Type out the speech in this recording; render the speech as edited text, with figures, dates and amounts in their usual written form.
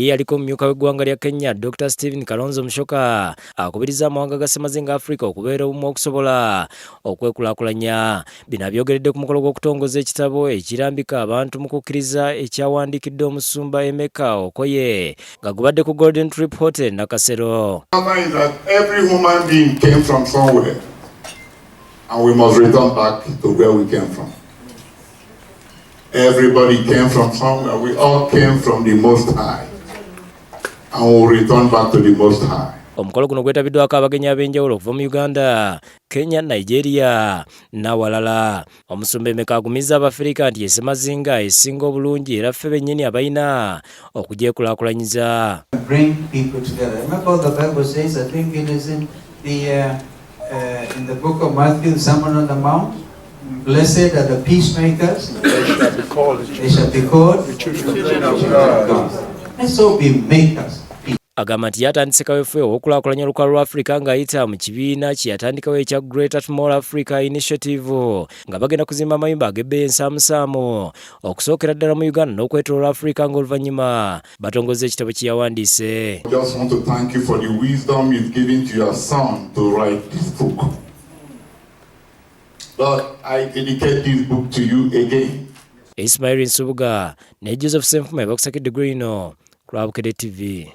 Yaliko mmyuka w'eggwanga lya Kenya Dr. Kalonzo Musyoka akubiriza amawanga ga Ssemazinga Africa okubeera obumu okusobola okwekulaakulanya. Bino abyogeredde ku mukolo gw'okutongoza ekitabo ekirambika abantu mu kukkiriza ekyawandiikidde omusumba Emeka Okoye nga gubadde ku Golden Trip Hotel Nakasero. Every human being came from somewhere and we must return back to where we came from. Everybody came from somewhere. We all came from the Most High. And we'll return back to the Most High. Omukolo guno gwetabiddwako abagenyi ab'enjawulo okuva mu Uganda, Kenya, Nigeria n'awalala. Omusumba Emeka agumizza Abafirika nti Ssemazinga esinga obulungi era ffe bennyini abalina okugyekulaakulanyiza. Bring people together. Remember what the Bible says, I think it is in the book of Matthew, the Sermon on the Mount. Blessed are the peacemakers. They shall be called the children of God. And so be makers. Agamba nti yatandise kaweefube w'okulaakulanya olukalala lwa Africa ng'ayita mu kibiina kye yatandikawo ekya Greater Small Africa Initiative nga bagenda kuzimba amayumba ag'ebbeeyi ensaamusaamu okusookera ddala mu Uganda n'okwetooloola Africa ng'oluvannyuma batongoza ekitabo kye yawandiise. I just want to thank you for the wisdom you've given to your son to write this book. But I dedicate this book to you again. Ismail Nsubuga ne Joseph Senfuma bakusakidde Grino, Club TV.